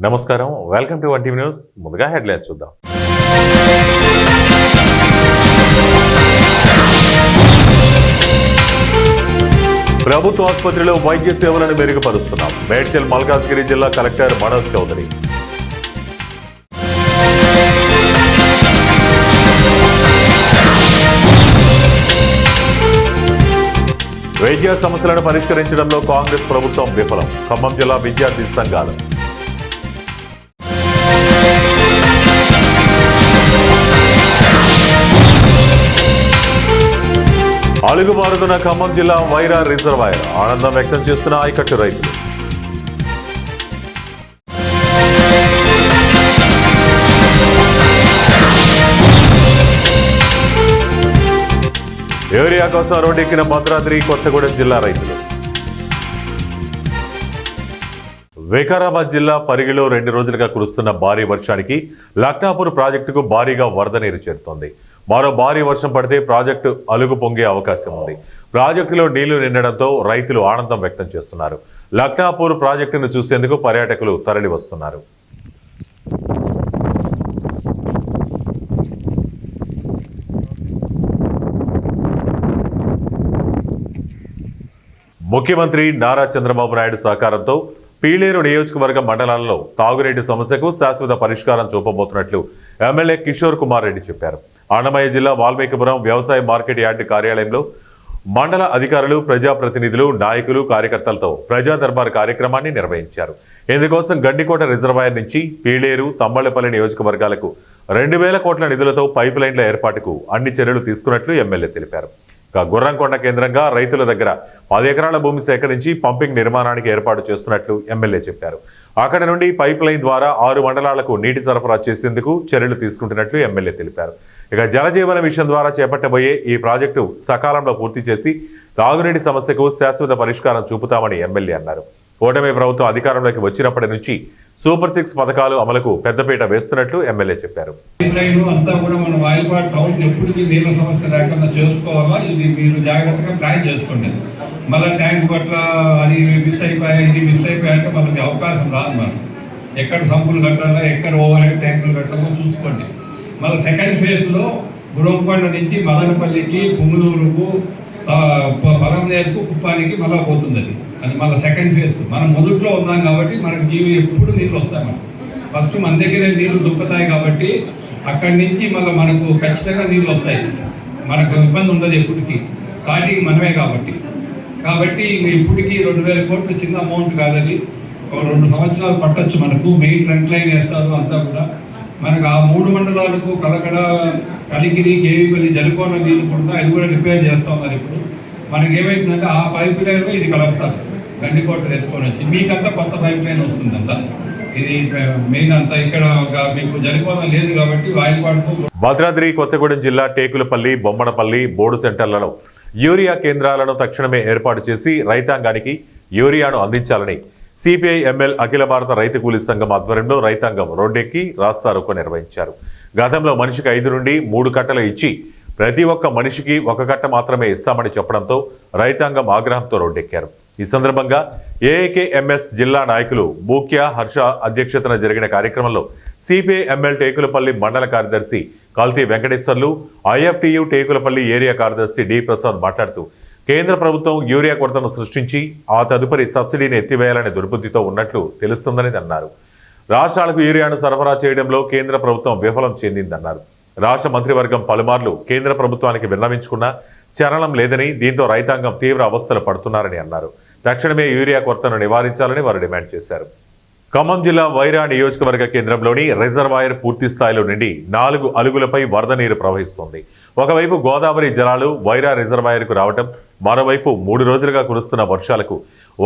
నమస్కారం, welcome to 1 TV news. ముందుగా headlines చూద్దాం. ప్రభుత్వ ఆసుపత్రిలో వైద్య సేవలను మెరుగుపరుస్తున్నాం. మేడ్చల్ మల్కాజ్గిరి జిల్లా కలెక్టర్ మనోజ్ చౌదరి. వైద్య సమస్యలను పరిష్కరించడంలో కాంగ్రెస్ ప్రభుత్వం విఫలం. ఖమ్మం జిల్లా విద్యార్థి సంఘాలు. అలుగుబారుతున్న ఖమ్మం జిల్లా వైరా రిజర్వాయర్. ఆనందం వ్యక్తం చేస్తున్న ఆయకట్టు రైతులు. ఏరియా కోసం రోడ్డెక్కిన భద్రాద్రి కొత్తగూడెం జిల్లా రైతులు. వికారాబాద్ జిల్లా పరిగిలో 2 రోజులుగా కురుస్తున్న భారీ వర్షానికి లక్నాపూర్ ప్రాజెక్టుకు భారీగా వరద నీరు చేరుతోంది. మరో భారీ వర్షం పడితే ప్రాజెక్టు అలుగు పొంగే అవకాశం ఉంది. ప్రాజెక్టులో నీళ్లు నిండడంతో రైతులు ఆనందం వ్యక్తం చేస్తున్నారు. లక్నాపూర్ ప్రాజెక్టును చూసేందుకు పర్యాటకులు తరలి వస్తున్నారు. ముఖ్యమంత్రి నారా చంద్రబాబు నాయుడు సహకారంతో పీలేరు నియోజకవర్గ మండలాల్లో తాగునీటి సమస్యకు శాశ్వత పరిష్కారం చూపబోతున్నట్లు ఎమ్మెల్యే కిషోర్ కుమార్ రెడ్డి చెప్పారు. అన్నమయ్య జిల్లా వాల్మీకిపురం వ్యవసాయ మార్కెట్ యార్డ్ కార్యాలయంలో మండల అధికారులు, ప్రజాప్రతినిధులు, నాయకులు, కార్యకర్తలతో ప్రజా దర్బార్ కార్యక్రమాన్ని నిర్వహించారు. ఇందుకోసం గండికోట రిజర్వాయర్ నుంచి పీలేరు, తమ్మళ్లపల్లి నియోజకవర్గాలకు 2000 కోట్ల నిధులతో పైప్ లైన్ల ఏర్పాటుకు అన్ని చర్యలు తీసుకున్నట్లు ఎమ్మెల్యే తెలిపారు. గుర్రంకొండ కేంద్రంగా రైతుల దగ్గర 10 ఎకరాల భూమి సేకరించి పంపింగ్ నిర్మాణానికి ఏర్పాటు చేస్తున్నట్లు ఎమ్మెల్యే చెప్పారు. అక్కడ నుండి పైప్ లైన్ ద్వారా 6 మండలాలకు నీటి సరఫరా చేసేందుకు చర్యలు తీసుకుంటున్నట్లు ఎమ్మెల్యే తెలిపారు. ఇక జలజీవన మిషన్ ద్వారా చేపట్టబోయే ఈ ప్రాజెక్టు సకాలంలో పూర్తి చేసి తాగునీటి సమస్యకు శాశ్వత పరిష్కారం చూపుతామని ఎమ్మెల్యే అన్నారు. కూటమి ప్రభుత్వం అధికారంలోకి వచ్చినప్పటి నుంచి సూపర్ 6 పథకాలు అమలుకు పెద్దపీట వేస్తున్నట్లు ఎమ్మెల్యే చెప్పారు. నీళ్ళ సమస్య లేకుండా చేసుకోవాలా, ఇది మీరు జాగ్రత్తగా ప్లాన్ చేసుకోండి. మళ్ళీ ట్యాంక్ పట్ల అది మిస్ అయిపోయా, ఇది మిస్ అయిపోయాక మనకి అవకాశం రాదు. మనం ఎక్కడ సంపులు కట్టాలా, ఎక్కడ ఓవర్ హెడ్ ట్యాంకులు కట్టాలో చూసుకోండి. మళ్ళీ సెకండ్ ఫేజ్లో గురంకొండ నుంచి మదనపల్లికి, పుంగులూరుకు, పొలంనేరుకు, కుప్పానికి మళ్ళీ పోతుంది. అది మళ్ళీ సెకండ్ ఫేజ్. మనం మొదట్లో ఉన్నాం కాబట్టి మనకు జీవి ఎప్పుడు నీళ్ళు వస్తాయి. మనం ఫస్ట్ మన దగ్గరే నీళ్ళు దుక్కుతాయి కాబట్టి అక్కడి నుంచి మళ్ళీ మనకు ఖచ్చితంగా నీళ్ళు వస్తాయి. మనకు ఇబ్బంది ఉండదు ఎప్పటికీ, స్టార్టింగ్ మనమే కాబట్టి ఇప్పటికీ 2000 కోట్లు చిన్న అమౌంట్ కాదని. 2 సంవత్సరాలు పట్టచ్చు మనకు. మెయిన్ ట్రంక్ లైన్ వేస్తారు అంతా కూడా. మనకు ఆ 3 మండలాలకు కలకడ, కలిగిరి, కేవీపల్లి, జలకోన నీళ్ళు కూడా అది కూడా రిపేర్ చేస్తూ ఉన్నారు. ఇప్పుడు మనకి ఏమైతుందంటే ఆ పైప్ లైన్లో ఇది కలుపుతారు. గండికోట ఎత్తుకొని వచ్చి మీకంతా కొత్త పైప్ లైన్ వస్తుంది. అంతా ఇది మెయిన్ అంతా ఇక్కడ మీకు జరిపోవడం లేదు కాబట్టి వాయుపాటు. భద్రాద్రి కొత్తగూడెం జిల్లా టేకులపల్లి, బొమ్మనపల్లి, బోర్డు సెంటర్లలో యూరియా కేంద్రాలను తక్షణమే ఏర్పాటు చేసి రైతాంగానికి యూరియాను అందించాలని సిపిఐ ఎంఎల్ అఖిల భారత రైతు కూలీ సంఘం ఆధ్వర్యంలో రైతాంగం రోడ్డెక్కి రాస్తారోకో నిర్వహించారు. గతంలో మనిషికి 5 నుండి 3 కట్టలు ఇచ్చి ప్రతి ఒక్క మనిషికి 1 కట్ట మాత్రమే ఇస్తామని చెప్పడంతో రైతాంగం ఆగ్రహంతో రోడ్డెక్కారు. ఈ సందర్భంగా ఏఐకేఎంఎస్ జిల్లా నాయకులు బూక్య హర్ష అధ్యక్షతన జరిగిన కార్యక్రమంలో సిపిఐ ఎంఎల్ టేకులపల్లి మండల కార్యదర్శి కల్తీ వెంకటేశ్వర్లు, ఐఎఫ్టియు టేకులపల్లి ఏరియా కార్యదర్శి డి ప్రసాద్ మాట్లాడుతూ కేంద్ర ప్రభుత్వం యూరియా కొరతను సృష్టించి ఆ తదుపరి సబ్సిడీని ఎత్తివేయాలనే దుర్బుద్ధితో ఉన్నట్లు తెలుస్తుందని అన్నారు. రాష్ట్రాలకు యూరియాను సరఫరా చేయడంలో కేంద్ర ప్రభుత్వం విఫలం చెందిందన్నారు. రాష్ట్ర మంత్రివర్గం పలుమార్లు కేంద్ర ప్రభుత్వానికి విన్నవించుకున్నా చలనం లేదని, దీంతో రైతాంగం తీవ్ర అవస్థలు పడుతున్నారని అన్నారు. తక్షణమే యూరియా కొరతను నివారించాలని వారు డిమాండ్ చేశారు. ఖమ్మం జిల్లా వైరా నియోజకవర్గ కేంద్రంలోని రిజర్వాయర్ పూర్తి స్థాయిలో నిండి 4 అలుగులపై వరద నీరు ప్రవహిస్తోంది. ఒకవైపు గోదావరి జలాలు వైరా రిజర్వాయర్కు రావటం, మరోవైపు 3 రోజులుగా కురుస్తున్న వర్షాలకు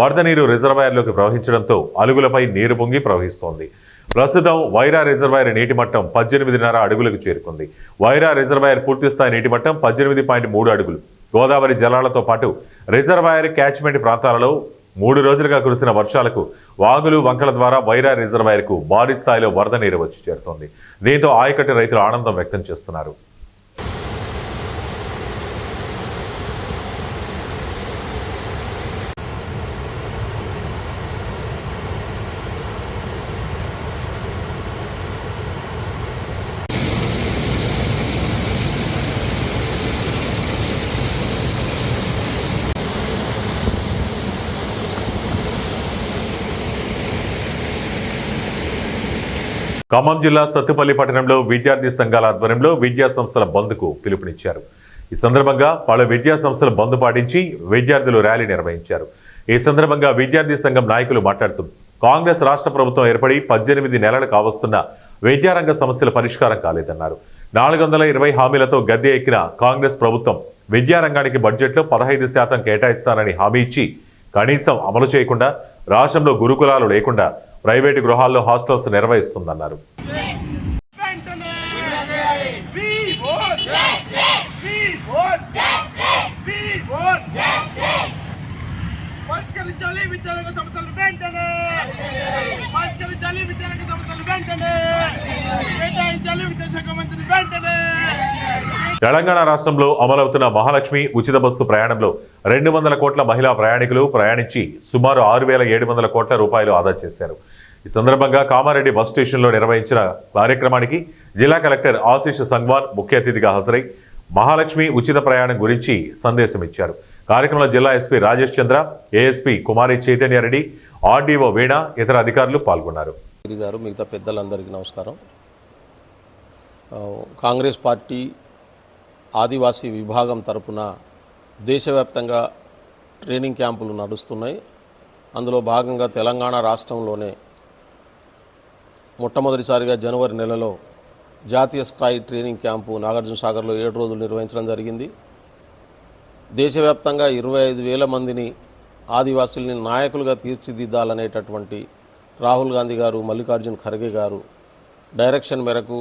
వరద నీరు రిజర్వాయర్లోకి ప్రవహించడంతో అలుగులపై నీరు పొంగి ప్రవహిస్తోంది. ప్రస్తుతం వైరా రిజర్వాయర్ నీటి మట్టం 18.5 అడుగులకు చేరుకుంది. వైరా రిజర్వాయర్ పూర్తిస్థాయి నీటి మట్టం 18.3 అడుగులు. గోదావరి జలాలతో పాటు రిజర్వాయర్ క్యాచ్మెంట్ ప్రాంతాలలో 3 రోజులుగా కురిసిన వర్షాలకు వాగులు, వంకల ద్వారా వైరా రిజర్వాయర్కు భారీ స్థాయిలో వరద నీరు వచ్చి చేరుతోంది. దీంతో ఆయకట్టు రైతులు ఆనందం వ్యక్తం చేస్తున్నారు. ఖమ్మం జిల్లా సత్తుపల్లి పట్టణంలో విద్యార్థి సంఘాల ఆధ్వర్యంలో విద్యా సంస్థల బంద్కు పిలుపునిచ్చారు. ఈ సందర్భంగా పలు విద్యా సంస్థలు బంద్ పాటించి విద్యార్థులు ర్యాలీ నిర్వహించారు. ఈ సందర్భంగా విద్యార్థి సంఘం నాయకులు మాట్లాడుతూ కాంగ్రెస్ రాష్ట్ర ప్రభుత్వం ఏర్పడి 18 నెలలు కావస్తున్న విద్యారంగ సమస్యల పరిష్కారం కాలేదన్నారు. 420 హామీలతో గద్దె ఎక్కిన కాంగ్రెస్ ప్రభుత్వం విద్యారంగానికి బడ్జెట్లో 15% కేటాయిస్తానని హామీ ఇచ్చి కనీసం అమలు చేయకుండా రాష్ట్రంలో గురుకులాలు లేకుండా ప్రైవేటు గృహాల్లో హాస్టల్స్ నిర్వహిస్తుందన్నారు. తెలంగాణ రాష్ట్రంలో అమలవుతున్న మహాలక్ష్మి ఉచిత బస్సు ప్రయాణంలో 200 కోట్ల మహిళా ప్రయాణికులు ప్రయాణించి సుమారు 6,700 కోట్ల రూపాయలు ఆదా చేశారు. ఈ సందర్భంగా కామారెడ్డి బస్ స్టేషన్లో నిర్వహించిన కార్యక్రమానికి జిల్లా కలెక్టర్ ఆశీష్ సంగ్వాన్ ముఖ్య అతిథిగా హాజరై మహాలక్ష్మి ఉచిత ప్రయాణం గురించి సందేశం ఇచ్చారు. కార్యక్రమంలో జిల్లా ఎస్పీ రాజేష్ చంద్ర, ఏఎస్పీ కుమారి చైతన్యారెడ్డి, ఆర్డీఓ వీణ, ఇతర అధికారులు పాల్గొన్నారు. మిగతా పెద్దలందరికీ నమస్కారం. కాంగ్రెస్ పార్టీ ఆదివాసీ విభాగం తరపున దేశవ్యాప్తంగా ట్రైనింగ్ క్యాంపులు నడుస్తున్నాయి. అందులో భాగంగా తెలంగాణ రాష్ట్రంలోనే మొట్టమొదటిసారిగా జనవరి నెలలో జాతీయ స్థాయి ట్రైనింగ్ క్యాంపు నాగార్జున సాగర్లో 7 రోజులు నిర్వహించడం జరిగింది. దేశవ్యాప్తంగా 25,000 మందిని ఆదివాసుల్ని నాయకులుగా తీర్చిదిద్దాలనేటటువంటి రాహుల్ గాంధీ గారు, మల్లికార్జున్ ఖర్గే గారు డైరెక్షన్ మేరకు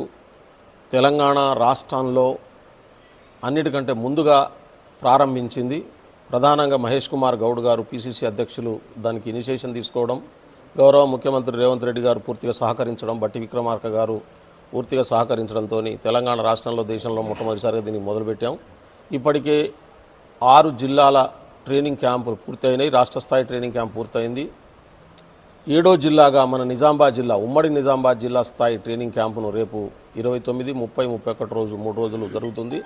తెలంగాణ రాష్ట్రంలో అన్నిటికంటే ముందుగా ప్రారంభించింది. ప్రధానంగా మహేష్ కుమార్ గౌడ్ గారు పిసిసి అధ్యక్షులు దానికి ఇనిషియేషన్ తీసుకోవడం, గౌరవ ముఖ్యమంత్రి రేవంత్ రెడ్డి గారు పూర్తిగా సహకరించడం, బట్టి విక్రమార్క గారు పూర్తిగా సహకరించడంతో తెలంగాణ రాష్ట్రంలో దేశంలో మొట్టమొదటిసారిగా దీన్ని మొదలుపెట్టాం. ఇప్పటికే 6 జిల్లాల ట్రైనింగ్ క్యాంపులు పూర్తయినాయి. రాష్ట్ర స్థాయి ట్రైనింగ్ క్యాంప్ పూర్తయింది. 7వ జిల్లాగా మన నిజామాబాద్ జిల్లా, ఉమ్మడి నిజామాబాద్ జిల్లా స్థాయి ట్రైనింగ్ క్యాంపును రేపు 29, 30, 31 రోజు 3 రోజులు జరుగుతుంది.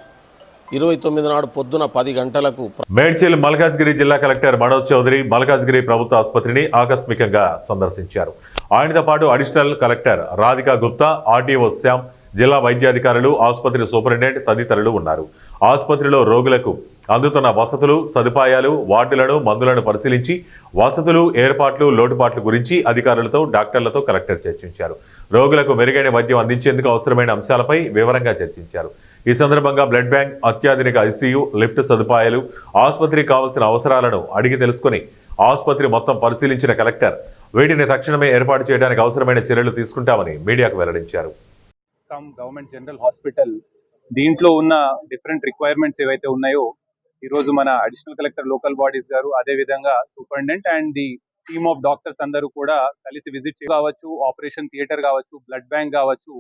29 నాడు పొద్దున 10 గంటలకు మేడ్చల్ మల్కాజ్గిరి జిల్లా కలెక్టర్ మనోజ్ చౌదరి మల్కాజ్గిరి ప్రభుత్వ ఆసుపత్రిని ఆకస్మికంగా సందర్శించారు. ఆయనతో పాటు additional collector Radhika Gupta, RDO Shyam, జిల్లా వైద్యాధికారులు, ఆసుపత్రి సూపరింటెండెంట్ తదితరులు ఉన్నారు. ఆసుపత్రిలో రోగులకు అందుతున్న వసతులు, సదుపాయాలు, వార్డులను, మందులను పరిశీలించి వసతులు, ఏర్పాట్లు, లోటుపాట్ల గురించి అధికారులతో, డాక్టర్లతో కలెక్టర్ చర్చించారు. రోగులకు మెరుగైన వైద్యం అందించేందుకు అవసరమైన అంశాలపై వివరంగా చర్చించారు. ఈ సందర్భంగా బ్లడ్ బ్యాంక్, అత్యాధునిక ఐసీయూ, లిఫ్ట్ సదుపాయాలు, ఆసుపత్రికి కావాల్సిన అవసరాలను అడిగి తెలుసుకుని ఆసుపత్రి మొత్తం పరిశీలించిన కలెక్టర్ వీటిని తక్షణమే ఏర్పాటు చేయడానికి అవసరమైన చర్యలు తీసుకుంటామని మీడియాకు వెల్లడించారు. గవర్నమెంట్ జనరల్ హాస్పిటల్ దీంట్లో ఉన్న డిఫరెంట్ రిక్వైర్మెంట్స్ ఏవైతే ఉన్నాయో ఈరోజు మన అడిషనల్ కలెక్టర్ లోకల్ బాడీస్ గారు, అదే విధంగా superintendent and the team of doctors అందరూ కూడా కలిసి విజిట్ కావచ్చు, ఆపరేషన్ థియేటర్ కావచ్చు, బ్లడ్ బ్యాంక్ కావచ్చు,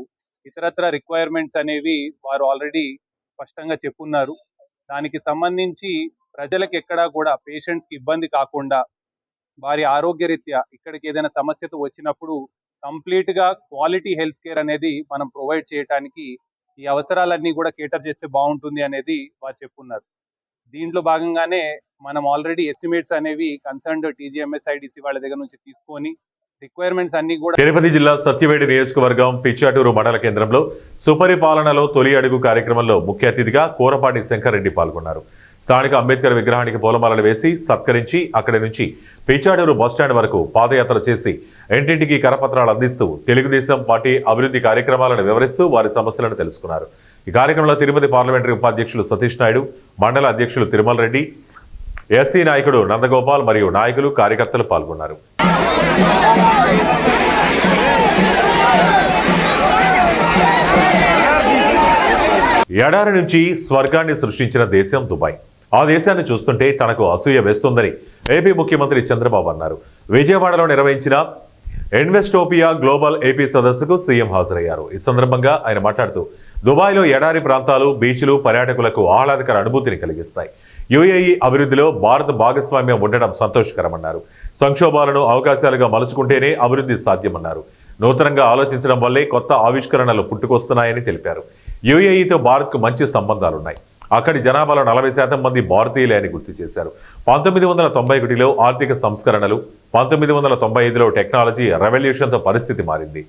ఇతరత్ర రిక్వైర్మెంట్స్ అనేవి వారు ఆల్రెడీ స్పష్టంగా చెప్పున్నారు. దానికి సంబంధించి ప్రజలకు ఎక్కడా కూడా పేషెంట్స్కి ఇబ్బంది కాకుండా వారి ఆరోగ్యరీత్యా ఇక్కడికి ఏదైనా సమస్యతో వచ్చినప్పుడు కంప్లీట్గా క్వాలిటీ హెల్త్ కేర్ అనేది మనం ప్రొవైడ్ చేయడానికి ఈ అవసరాలన్నీ కూడా కేటర్ చేస్తే బాగుంటుంది అనేది వారు చెప్పున్నారు. దీంట్లో భాగంగానే మనం ఆల్రెడీ ఎస్టిమేట్స్ అనేవి కన్సర్న్డ్ టీజీఎంఎస్ ఐడిసి వాళ్ళ దగ్గర నుంచి తీసుకొని రిక్వైర్మెంట్స్ అన్ని కూడా. తిరుపతి జిల్లా సత్యవేడి నియోజకవర్గం పిచ్చాటూరు మండల కేంద్రంలో సుపరిపాలనలో తొలి అడుగు కార్యక్రమంలో ముఖ్య అతిథిగా కూరపాటి శంకర్ రెడ్డి పాల్గొన్నారు. స్థానిక అంబేద్కర్ విగ్రహానికి పూలమాలలు వేసి సత్కరించి అక్కడి నుంచి పిచ్చాటూరు బస్టాండ్ వరకు పాదయాత్ర చేసి ఇంటింటికి కరపత్రాలు అందిస్తూ తెలుగుదేశం పార్టీ అభివృద్ధి కార్యక్రమాలను వివరిస్తూ వారి సమస్యలను తెలుసుకున్నారు. ఈ కార్యక్రమంలో తిరుపతి పార్లమెంటరీ ఉపాధ్యక్షులు సతీష్ నాయుడు, మండల అధ్యక్షులు తిరుమల రెడ్డి, ఎస్సీ నాయకుడు నందగోపాల్ మరియు నాయకులు, కార్యకర్తలు పాల్గొన్నారు. ఎడారి నుంచి స్వర్గాన్ని సృష్టించిన దేశం దుబాయ్. ఆ దేశాన్ని చూస్తుంటే తనకు అసూయ వేస్తుందని ఏపీ ముఖ్యమంత్రి చంద్రబాబు అన్నారు. విజయవాడలో నిర్వహించిన ఇన్వెస్టోపియా గ్లోబల్ ఏపీ సదస్సుకు సీఎం హాజరయ్యారు. ఈ సందర్భంగా ఆయన మాట్లాడుతూ దుబాయ్లో ఎడారి ప్రాంతాలు, బీచ్లు పర్యాటకులకు ఆహ్లాదకర అనుభూతిని కలిగిస్తాయి. యుఏఈ అభివృద్ధిలో భారత్ భాగస్వామ్యం ఉండడం సంతోషకరమన్నారు. సంక్షోభాలను అవకాశాలుగా మలుచుకుంటేనే అభివృద్ధి సాధ్యమన్నారు. నూతనంగా ఆలోచించడం వల్లే కొత్త ఆవిష్కరణలు పుట్టుకొస్తున్నాయని తెలిపారు. యుఏఈతో భారత్కు మంచి సంబంధాలున్నాయి. అక్కడి జనాభాలో 40% మంది భారతీయులే అని గుర్తు చేశారు. 1991లో ఆర్థిక సంస్కరణలు, 1995లో టెక్నాలజీ రెవల్యూషన్తో పరిస్థితి మారింది.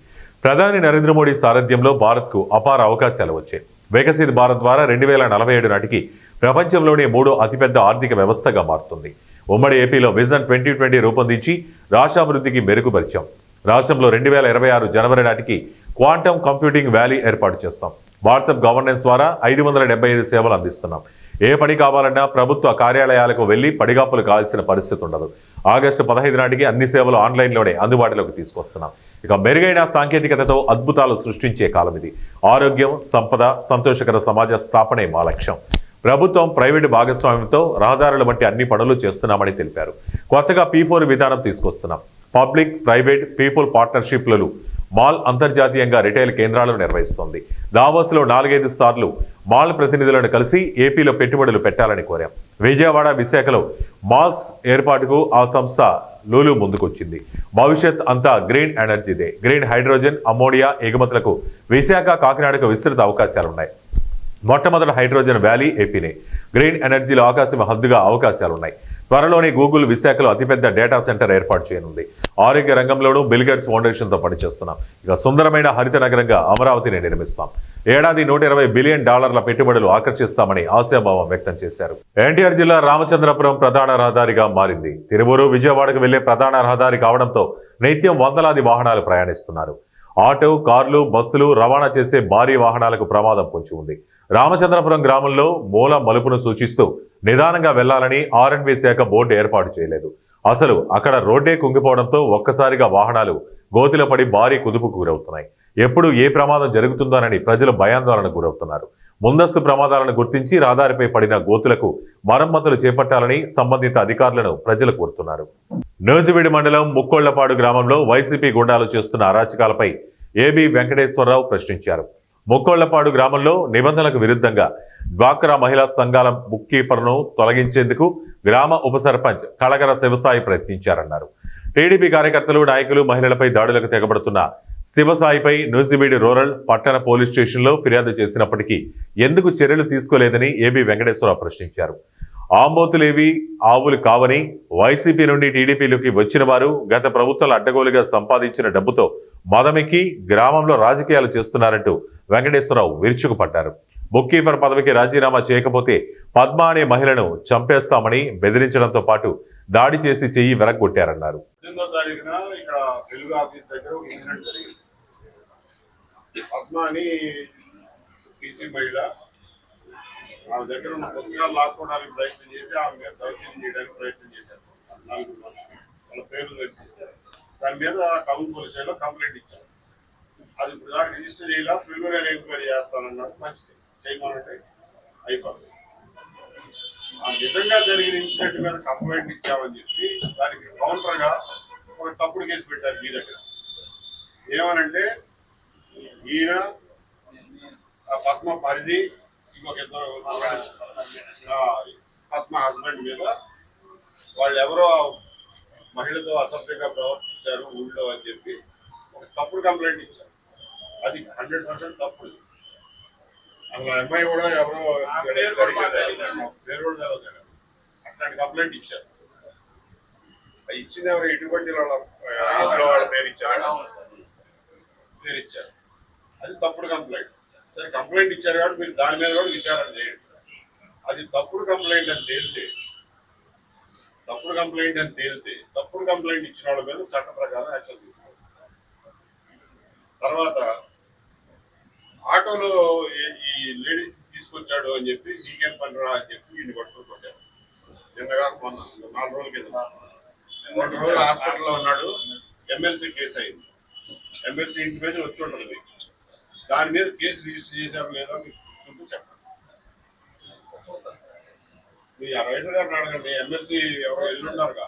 ప్రధాని నరేంద్ర మోడీ సారథ్యంలో భారత్కు అపార అవకాశాలు వచ్చాయి. వికసిత్ భారత్ ద్వారా 2047 నాటికి ప్రపంచంలోనే 3వ అతిపెద్ద ఆర్థిక వ్యవస్థగా మారుతుంది. ఉమ్మడి ఏపీలో విజన్ 2020 రూపొందించి రాష్ట్రాభివృద్ధికి మెరుగుపరిచాం. రాష్ట్రంలో 2026 జనవరి నాటికి క్వాంటమ్ కంప్యూటింగ్ వ్యాలీ ఏర్పాటు చేస్తాం. వాట్సాప్ గవర్నెన్స్ ద్వారా 575 సేవలు అందిస్తున్నాం. ఏ పని కావాలన్నా ప్రభుత్వ కార్యాలయాలకు వెళ్లి పడిగాపులు కావాల్సిన పరిస్థితి ఉండదు. ఆగస్టు 15 నాటికి అన్ని సేవలు ఆన్లైన్లోనే అందుబాటులోకి తీసుకొస్తున్నాం. ఇక మెరుగైన సాంకేతికతతో అద్భుతాలు సృష్టించే కాలం ఇది. ఆరోగ్యం, సంపద, సంతోషకర సమాజ స్థాపనే మా లక్ష్యం. ప్రభుత్వం ప్రైవేటు భాగస్వామ్యంతో రహదారుల వంటి అన్ని పనులు చేస్తున్నామని తెలిపారు. కొత్తగా P4 విధానం తీసుకొస్తున్నాం. పబ్లిక్, ప్రైవేట్, పీపుల్ పార్ట్నర్షిప్లలో మాల్ అంతర్జాతీయంగా రిటైల్ కేంద్రాలను నిర్వహిస్తోంది. దావోస్లో 4-5 సార్లు మాల్ ప్రతినిధులను కలిసి ఏపీలో పెట్టుబడులు పెట్టాలని కోరాం. విజయవాడ, విశాఖలో మాల్స్ ఏర్పాటుకు ఆ సంస్థ లూలు ముందుకొచ్చింది. భవిష్యత్ అంతా గ్రీన్ ఎనర్జీదే. గ్రీన్ హైడ్రోజన్, అమ్మోనియా ఎగుమతులకు విశాఖ, కాకినాడకు విస్తృత అవకాశాలున్నాయి. మొట్టమొదటి హైడ్రోజన్ వ్యాలీ ఏపీనే. గ్రీన్ ఎనర్జీలో ఆకాశం హద్దుగా అవకాశాలున్నాయి. త్వరలోనే గూగుల్ విశాఖలో అతిపెద్ద డేటా సెంటర్ ఏర్పాటు చేయనుంది. ఆరోగ్య రంగంలోనూ బిల్ గేట్స్ ఫౌండేషన్తో పనిచేస్తున్నాం. ఇక సుందరమైన హరిత నగరంగా అమరావతిని నిర్మిస్తాం. ఏడాది $120 బిలియన్ పెట్టుబడులు ఆకర్షిస్తామని ఆశాభావం వ్యక్తం చేశారు. ఎన్టీఆర్ జిల్లా రామచంద్రపురం ప్రధాన రహదారిగా మారింది. తిరువూరు, విజయవాడకు వెళ్లే ప్రధాన రహదారి కావడంతో నిత్యం వందలాది వాహనాలు ప్రయాణిస్తున్నారు. ఆటో, కార్లు, బస్సులు రవాణా చేసే భారీ వాహనాలకు ప్రమాదం పొంచి ఉంది. రామచంద్రపురం గ్రామంలో మూల మలుపును సూచిస్తూ నిదానంగా వెళ్లాలని R&B శాఖ బోర్డు ఏర్పాటు చేయలేదు. అసలు అక్కడ రోడ్డే కుంగిపోవడంతో ఒక్కసారిగా వాహనాలు గోతిలో పడి భారీ కుదుపుకు గురవుతున్నాయి. ఎప్పుడు ఏ ప్రమాదం జరుగుతుందోనని ప్రజలు భయాందోళనకు గురవుతున్నారు. ముందస్తు ప్రమాదాలను గుర్తించి రహదారిపై పడిన గోతులకు మరమ్మతులు చేపట్టాలని సంబంధిత అధికారులను ప్రజలు కోరుతున్నారు. నూజివీడు మండలం ముక్కోళ్లపాడు గ్రామంలో వైసీపీ గుండాలు చేస్తున్న అరాచకాలపై ఏబీ వెంకటేశ్వరరావు ప్రశ్నించారు. ముక్కోళ్లపాడు గ్రామంలో నిబంధనలకు విరుద్ధంగా డ్వాక్రా మహిళా సంఘాల బుక్ కీపర్ను తొలగించేందుకు గ్రామ ఉప సర్పంచ్ కళగర శివసాయి ప్రయత్నించారన్నారు. టీడీపీ కార్యకర్తలు, నాయకులు మహిళలపై దాడులకు తెగబడుతున్న శివసాయిపై నూజివీడు రూరల్, పట్టణ పోలీస్ స్టేషన్లో ఫిర్యాదు చేసినప్పటికీ ఎందుకు చర్యలు తీసుకోలేదని ఏబీ వెంకటేశ్వరరావు ప్రశ్నించారు. ఆంబోతులేవి ఆవులు కావని, వైసీపీ నుండి టీడీపీలోకి వచ్చిన వారు గత ప్రభుత్వాలు అడ్డగోలుగా సంపాదించిన డబ్బుతో మదమెక్కి గ్రామంలో రాజకీయాలు చేస్తున్నారంటూ వెంకటేశ్వరరావు విరుచుకుపడ్డారు. బుక్ కీపర్ పదవికి రాజీనామా చేయకపోతే పద్మ అనే మహిళను చంపేస్తామని బెదిరించడంతో పాటు దాడి చేసి చెయ్యి వెరగొట్టారన్నారు. 18వ తారీఖున ఇక్కడ వెలుగు ఆఫీస్ దగ్గర ఒక ఇన్సిడెంట్ జరిగింది. పద్మ అని టీసీ మహిళ ఆమె దగ్గర ఉన్న పుస్తకాలు లాక్కోవడానికి ప్రయత్నం చేసి ఆమె మీద దౌర్జన్యం చేయడానికి ప్రయత్నం చేశారు. 4 మనుషులు వాళ్ళ పేర్లు తెలిసి దాని మీద టౌన్ పోలీస్ స్టేషన్లో కంప్లైంట్ ఇచ్చారు. అది ఇప్పుడు దాకా రిజిస్టర్ చేయాల, ప్రిలిమినరీ ఎంక్వైరీ చేస్తానన్నాడు. మంచిది, చేయమనంటే అయిపోతుంది. నిజంగా జరిగిన ఇన్సిడెంట్ మీద కంప్లైంట్ ఇచ్చామని చెప్పి దానికి కౌంటర్గా ఒక తప్పుడు కేసు పెట్టారు మీ దగ్గర. ఏమనంటే ఈయన పద్మ పరిధి ఇంకొక 2 పద్మ హస్బెండ్ మీద వాళ్ళు ఎవరో మహిళతో అసభ్యంగా ప్రవర్తించారు ఊళ్ళో అని చెప్పి ఒక తప్పుడు కంప్లైంట్ ఇచ్చారు. అది 100% తప్పుడు. అసలు అమ్మాయి కూడా ఎవరో పేరు కూడా అట్లాంటి కంప్లైంట్ ఇచ్చారు. అది ఇచ్చింది ఎవరు, ఎటువంటి వాళ్ళ పేరు ఇచ్చారు. అది తప్పుడు కంప్లైంట్. సరే, కంప్లైంట్ ఇచ్చారు కాబట్టి మీరు దాని మీద కూడా విచారణ చేయండి. అది తప్పుడు కంప్లైంట్ అని తేలితే తప్పుడు కంప్లైంట్ ఇచ్చిన వాళ్ళ మీద చట్ట ప్రకారం యాక్షన్ తీసుకోవాలి. తర్వాత ఆటోలో ఈ లేడీస్ తీసుకొచ్చాడు అని చెప్పి నీకేం పనిరా అని చెప్పి వీడిని పట్టుకుంటారు. నిన్నగా మొన్న 4 రోజుల కింద 2 రోజులు హాస్పిటల్లో ఉన్నాడు. ఎమ్మెల్సీ కేసు అయింది. ఎమ్మెల్సీ ఇంటి మీద వచ్చి ఉంటుంది. దాని మీద కేసు రిజిస్టర్ చేశారు లేదా మీకు చెప్పండి. మీ రైటర్ గారిని అడగండి. ఎమ్మెల్సీ ఎవరో ఎల్లుంటారుగా.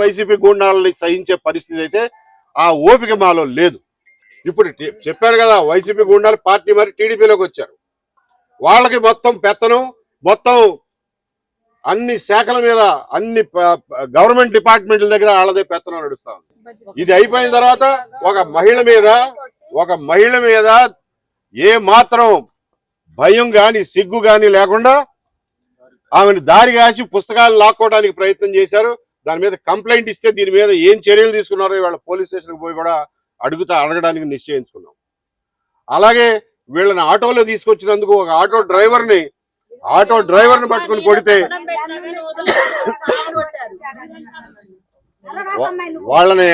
వైసీపీ గుండాలని సహించే పరిస్థితి అయితే ఆ ఓపిక మాలో లేదు. ఇప్పుడు చెప్పారు కదా, వైసీపీ గుండాలు పార్టీ మరి టీడీపీలోకి వచ్చారు. వాళ్ళకి మొత్తం పెత్తనం, మొత్తం అన్ని శాఖల మీద, అన్ని గవర్నమెంట్ డిపార్ట్మెంట్ల దగ్గర వాళ్ళదే పెత్తనం నడుస్తా ఉంది. ఇది అయిపోయిన తర్వాత ఒక మహిళ మీద ఏ మాత్రం భయం గాని సిగ్గు గాని లేకుండా ఆమెను దారి కాసి పుస్తకాలు లాక్కోవడానికి ప్రయత్నం చేశారు. దాని మీద కంప్లైంట్ ఇస్తే దీని మీద ఏం చర్యలు తీసుకున్నారో ఇవాళ పోలీస్ స్టేషన్కి పోయి కూడా అడగడానికి నిశ్చయించుకున్నాం. అలాగే వీళ్ళని ఆటోలో తీసుకొచ్చినందుకు ఒక ఆటో డ్రైవర్ని పట్టుకుని కొడితే వాళ్ళని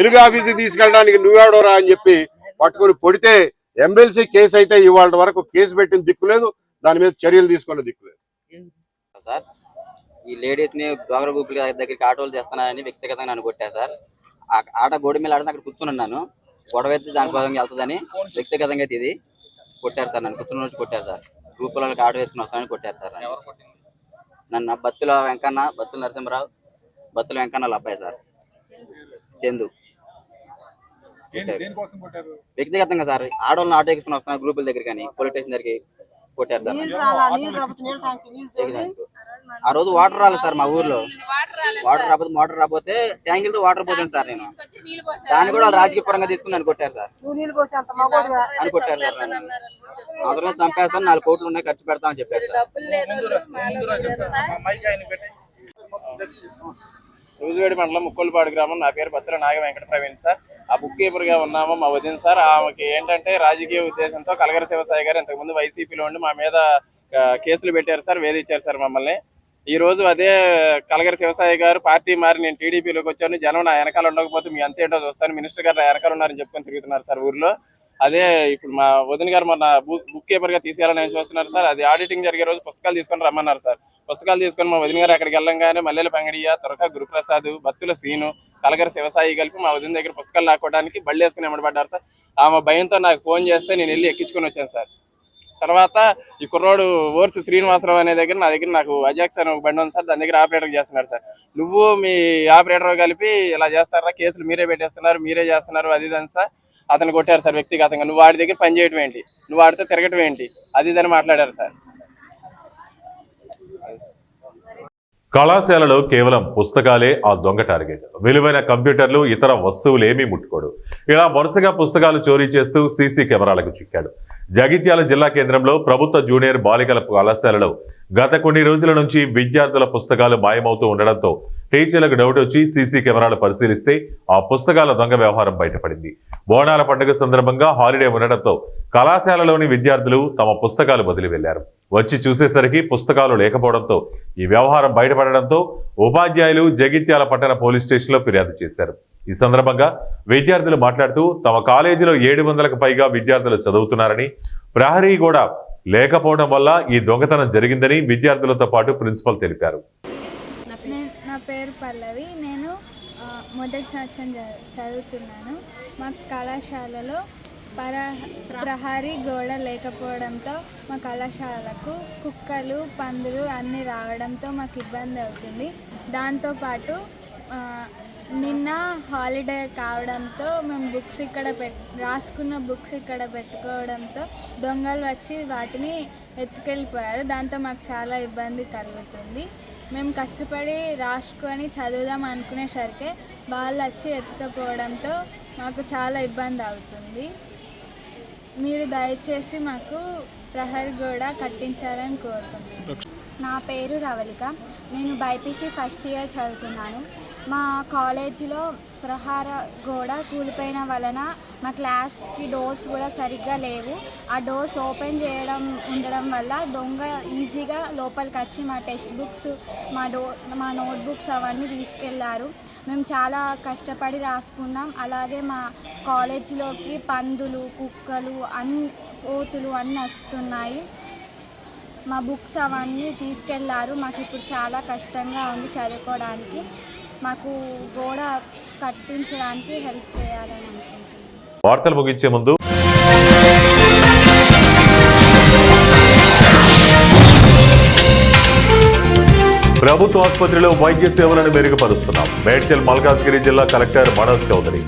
ఎలుగు ఆఫీస్కి తీసుకెళ్ళడానికి నువ్వేడోరా అని చెప్పి పట్టుకుని కొడితే ఎమ్మెల్సీ కేసు అయితే ఇవాళ వరకు కేసు పెట్టిన దిక్కులేదు, దాని మీద చర్యలు తీసుకున్న దిక్కులేదు. సార్ ఈ లేడీస్ ని దొంగల గుంపుల దగ్గరికి ఆటోలు చేస్తున్నానని వ్యక్తిగతంగా నన్ను కొట్టారు సార్. ఆట గోడ మీద ఆడితే అక్కడ కూర్చుని ఉన్నాను, గొడవ అయితే దానికోసం వెళ్తుందని వ్యక్తిగతంగా అయితే ఇది కొట్టారు సార్. నన్ను కూర్చుని వచ్చి కొట్టారు సార్. గ్రూప్ వాళ్ళకి ఆటో వేసుకుని వస్తానని కొట్టారు సార్. నన్ను బత్తుల వెంకన్న, బత్తుల నరసింహరావు, బత్తుల వెంకన్న అబ్బాయి సార్ చందు. వ్యక్తిగతంగా సార్ ఆడోళ్ళని ఆటో వేసుకుని వస్తాను గ్రూపుల దగ్గర కానీ పోలీస్ స్టేషన్ దగ్గరికి కొట్టారు సార్. ఆ రోజు వాటర్ రాలేదు సార్ మా ఊర్లో. మోటార్ రాకపోతే ట్యాంకులతో వాటర్ పోతాను సార్. నేను దాన్ని కూడా రాజకీయ పరంగా తీసుకుని నన్ను కొట్టారు సార్ అని కొట్టారు సార్. నన్ను అవసరం చంపేస్తాను, 4 కోట్లు ఉన్నాయి ఖర్చు పెడతామని చెప్పారు సార్. రోజువేడి మండలం ముక్కోలపాడు గ్రామం. నా పేరు బత్తుల నాగ వెంకట ప్రవీణ్ సార్. ఆ బుక్ కీపర్ గా ఉన్నాము మా వదిన సార్. ఆమెకి ఏంటంటే రాజకీయ ఉద్దేశంతో కలగర శివసాయి గారు ఇంతకుముందు వైసీపీలో ఉండి మా మీద కేసులు పెట్టారు సార్, వేధించారు సార్ మమ్మల్ని. ఈ రోజు అదే కలగర శివసాయి గారు పార్టీ మారి నేను టీడీపీలోకి వచ్చాను, జనం నా వెనకాల ఉండకపోతే మీ అంతేంటో చూస్తాను, మినిస్టర్ గారు నా వెనకాల ఉన్నారని చెప్పుకొని తిరుగుతున్నారు సార్ ఊర్లో. అదే ఇప్పుడు మా వదిన గారు మొన్న బుక్ కీపర్ గా తీసేయాలని నేను చూస్తున్నారు సార్. అది ఆడిటింగ్ జరిగే రోజు పుస్తకాలు తీసుకొని రమ్మన్నారు సార్. పుస్తకాలు తీసుకొని మా వదిన గారు అక్కడికి వెళ్ళంగానే మల్లెల పెంగడియ, తురక గురుప్రసాద్, బత్తుల సీను, కలగర శివసాయి కలిపి మా వదిన దగ్గర పుస్తకాలు లాక్కోవడానికి బళ్ళు వేసుకుని ఎమ్మడబడ్డారు సార్. ఆమె భయంతో నాకు ఫోన్ చేస్తే నేను వెళ్ళి ఎక్కించుకొని వచ్చాను సార్. తర్వాత ఈ కుర్రోడు ఓర్సి శ్రీనివాసరావు అనే దగ్గర నాకు అజాక్స్ అని ఒక బండి ఉంది సార్, దాని దగ్గర ఆపరేటర్ చేస్తున్నారు సార్. నువ్వు మీ ఆపరేటర్ కలిపి ఇలా చేస్తారా, కేసులు మీరే పెట్టేస్తున్నారు, మీరే చేస్తున్నారు అది ఇదని సార్ అతను కొట్టారు సార్ వ్యక్తిగతంగా. నువ్వు వాడి దగ్గర పని చేయడం ఏంటి, నువ్వు వాడితో తిరగటం ఏంటి, అది ఇదని మాట్లాడారు సార్. కళాశాలలో కేవలం పుస్తకాలే ఆ దొంగ టార్గెట్. విలువైన కంప్యూటర్లు, ఇతర వస్తువులు ఏమీ ముట్టుకోడు. ఇలా వరుసగా పుస్తకాలు చోరీ చేస్తూ సీసీ కెమెరాలకు చిక్కాడు. జగిత్యాల జిల్లా కేంద్రంలో ప్రభుత్వ జూనియర్ బాలికల కళాశాలలో గత కొన్ని రోజుల నుంచి విద్యార్థుల పుస్తకాలు మాయమవుతూ ఉండడంతో టీచర్లకు డౌట్ వచ్చి సీసీ కెమెరాలు పరిశీలిస్తే ఆ పుస్తకాల దొంగ వ్యవహారం బయటపడింది. బోనాల పండుగ సందర్భంగా హాలిడే ఉండడంతో కళాశాలలోని విద్యార్థులు తమ పుస్తకాలు వదిలి వెళ్లారు. వచ్చి చూసేసరికి పుస్తకాలు లేకపోవడంతో ఈ వ్యవహారం బయటపడడంతో ఉపాధ్యాయులు జగిత్యాల పట్టణ పోలీస్ స్టేషన్లో ఫిర్యాదు చేశారు. ఈ సందర్భంగా విద్యార్థులు మాట్లాడుతూ తమ కాలేజీలో 700కు పైగా విద్యార్థులు చదువుతున్నారని, ప్రహరీ కూడా లేకపోవడం వల్ల ఈ దొంగతనం జరిగిందని విద్యార్థులతో పాటు ప్రిన్సిపల్ తెలిపారు. నా పేరు పల్లవి, నేను మొదటి సంవత్సరం చదువుతున్నాను. మా కళాశాలలో ప్రహరీ గోడ లేకపోవడంతో మా కళాశాలకు కుక్కలు, పందులు అన్నీ రావడంతో మాకు ఇబ్బంది అవుతుంది. దాంతోపాటు నిన్న హాలిడే కావడంతో మేము బుక్స్ ఇక్కడ రాసుకున్న బుక్స్ ఇక్కడ పెట్టుకోవడంతో దొంగలు వచ్చి వాటిని ఎత్తుకెళ్ళిపోయారు. దాంతో మాకు చాలా ఇబ్బంది కలుగుతుంది. మేము కష్టపడి రాసుకొని చదువుదాం అనుకునేసరికి వాళ్ళు వచ్చి ఎత్తుకపోవడంతో మాకు చాలా ఇబ్బంది అవుతుంది. మీరు దయచేసి మాకు ప్రహరీ గోడ కట్టించాలని కోరుకుంటున్నాను. నా పేరు రవళిక, నేను బైపీసీ ఫస్ట్ ఇయర్ చదువుతున్నాను. మా కాలేజీలో ప్రహార గోడ కూలిపోయిన వలన మా క్లాస్కి డోర్స్ కూడా సరిగ్గా లేవు. ఆ డోర్స్ ఓపెన్ ఉండడం వల్ల దొంగ ఈజీగా లోపలికి వచ్చి మా టెక్స్ట్ బుక్స్, మా నోట్బుక్స్ అవన్నీ తీసుకెళ్లారు. మేము చాలా కష్టపడి రాసుకున్నాం. అలాగే మా కాలేజీలోకి పందులు, కుక్కలు, కోతులు అన్నీ వస్తున్నాయి. మా బుక్స్ అవన్నీ తీసుకెళ్లారు. మాకు ఇప్పుడు చాలా కష్టంగా ఉంది చదువుకోవడానికి. మాకు గోడ కట్టించడానికి హెల్ప్ చేయాలని అనుకుంటున్నాను. వార్తలు ముగించే ముందు ప్రభుత్వ ఆసుపత్రిలో వైద్య సేవలను మెరుగుపరుస్తున్నాం. మేడ్చల్ మల్కాజ్గిరి జిల్లా కలెక్టర్ మనోజ్ చౌదరి.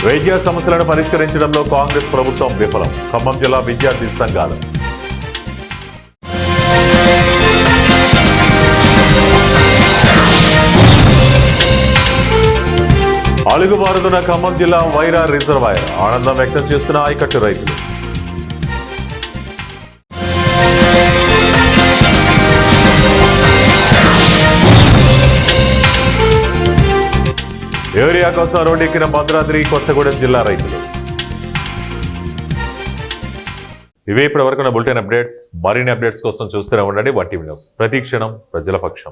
వైద్య సమస్యలను పరిష్కరించడంలో కాంగ్రెస్ ప్రభుత్వం విఫలం. ఖమ్మం జిల్లా విద్యార్థి సంఘాలు. అలుగుబారుతున్న ఖమ్మం జిల్లా వైరా రిజర్వాయర్ ఆనందం వ్యక్తం చేస్తున్న ఆయకట్టు రైతులు. యూరియా కోసం రోడ్డెక్కిన భద్రాద్రి కొత్తగూడెం జిల్లా రైతులు. ఇవే ఇప్పటి వరకు బులెటిన్ అప్డేట్స్. మరిన్ని అప్డేట్స్ కోసం చూస్తూనే ఉండండి 1TV న్యూస్. ప్రతి క్షణం ప్రజల పక్షం.